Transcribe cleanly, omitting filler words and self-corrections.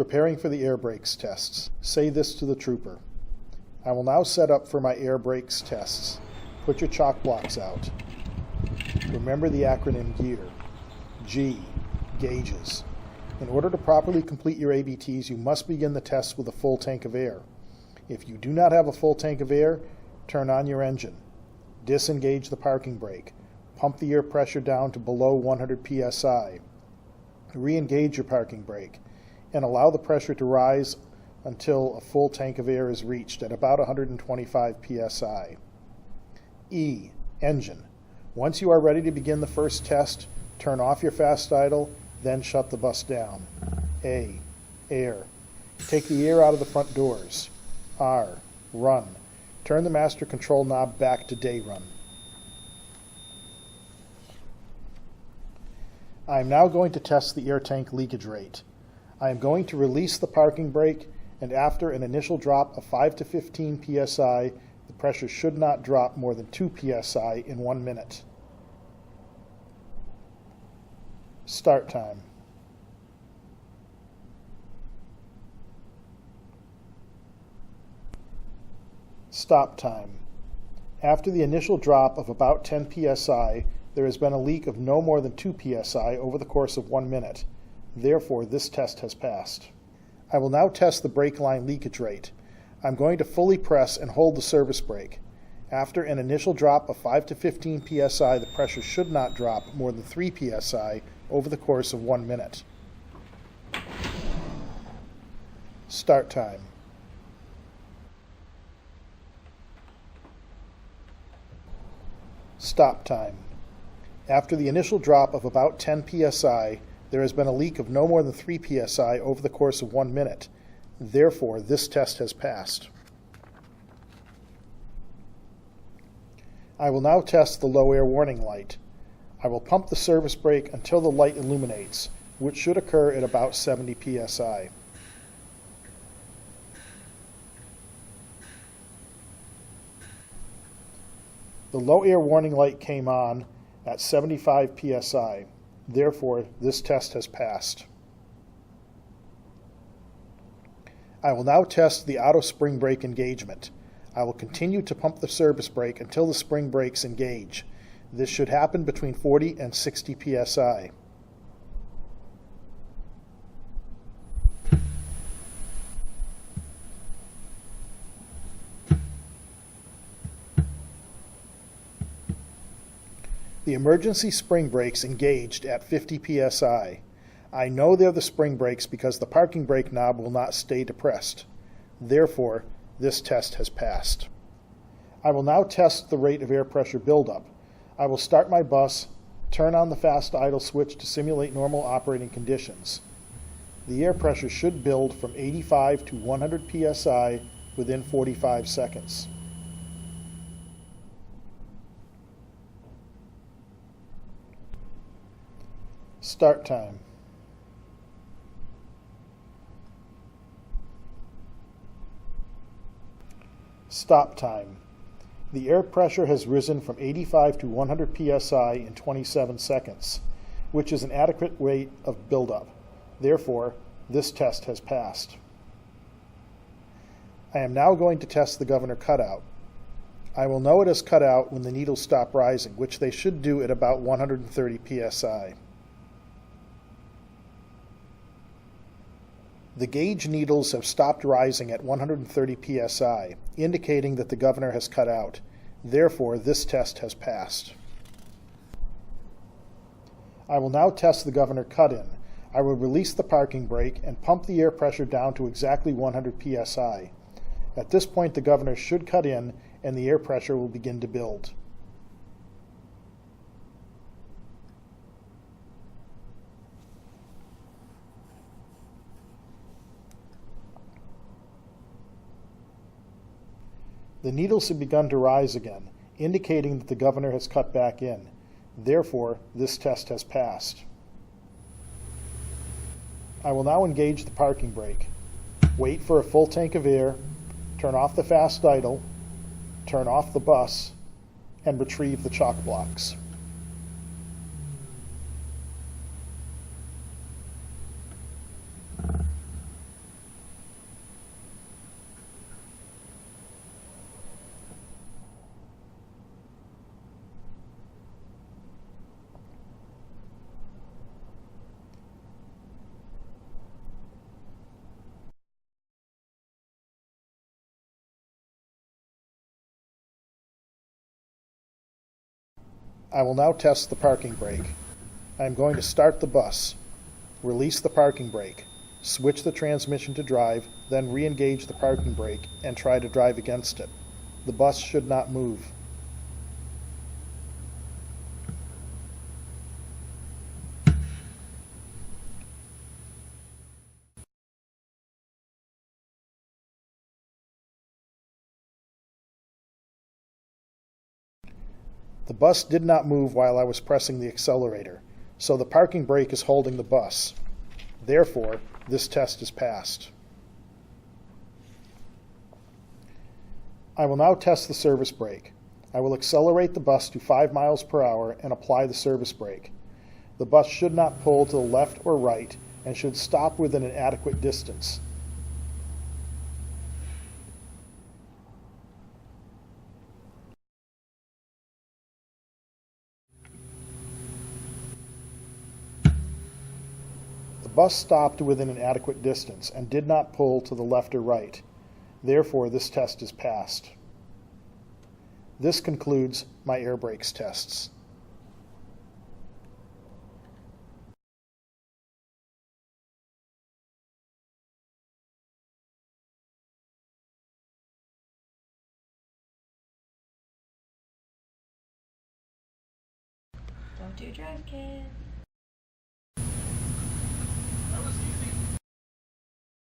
preparing for the air brakes tests. Say this to the trooper. I will now set up for my air brakes tests. Put your chalk blocks out. Remember the acronym GEAR. G, gauges. In order to properly complete your ABTs, you must begin the tests with a full tank of air. If you do not have a full tank of air, turn on your engine. Disengage the parking brake. Pump the air pressure down to below 100 psi. Re-engage your parking brake and allow the pressure to rise until a full tank of air is reached at about 125 psi. E, engine. Once you are ready to begin the first test, turn off your fast idle, then shut the bus down. A, air. Take the air out of the front doors. R, run. Turn the master control knob back to day run. I am now going to test the air tank leakage rate. I am going to release the parking brake, and after an initial drop of 5 to 15 psi, the pressure should not drop more than 2 psi in 1 minute. Start time. Stop time. After the initial drop of about 10 psi, there has been a leak of no more than 2 psi over the course of 1 minute. Therefore, this test has passed. I will now test the brake line leakage rate. I'm going to fully press and hold the service brake. After an initial drop of 5 to 15 psi, the pressure should not drop more than 3 psi over the course of 1 minute. Start time. Stop time. After the initial drop of about 10 psi, there has been a leak of no more than 3 psi over the course of 1 minute. Therefore, this test has passed. I will now test the low air warning light. I will pump the service brake until the light illuminates, which should occur at about 70 psi. The low air warning light came on at 75 psi. Therefore, this test has passed. I will now test the auto spring brake engagement. I will continue to pump the service brake until the spring brakes engage. This should happen between 40 and 60 psi. The emergency spring brakes engaged at 50 psi. I know they're the spring brakes because the parking brake knob will not stay depressed. Therefore, this test has passed. I will now test the rate of air pressure buildup. I will start my bus, turn on the fast idle switch to simulate normal operating conditions. The air pressure should build from 85 to 100 psi within 45 seconds. Start time. Stop time. The air pressure has risen from 85 to 100 psi in 27 seconds, which is an adequate rate of buildup. Therefore, this test has passed. I am now going to test the governor cutout. I will know it has cut out when the needles stop rising, which they should do at about 130 psi. The gauge needles have stopped rising at 130 psi, indicating that the governor has cut out. Therefore, this test has passed. I will now test the governor cut-in. I will release the parking brake and pump the air pressure down to exactly 100 psi. At this point, the governor should cut in and the air pressure will begin to build. The needles have begun to rise again, indicating that the governor has cut back in. Therefore, this test has passed. I will now engage the parking brake. Wait for a full tank of air, turn off the fast idle, turn off the bus, and retrieve the chalk blocks. I will now test the parking brake. I am going to start the bus, release the parking brake, switch the transmission to drive, then re-engage the parking brake and try to drive against it. The bus should not move. The bus did not move while I was pressing the accelerator, so the parking brake is holding the bus. Therefore, this test is passed. I will now test the service brake. I will accelerate the bus to 5 miles per hour and apply the service brake. The bus should not pull to the left or right and should stop within an adequate distance. The bus stopped within an adequate distance and did not pull to the left or right. Therefore, this test is passed. This concludes my air brakes tests. Don't do drugs, kid.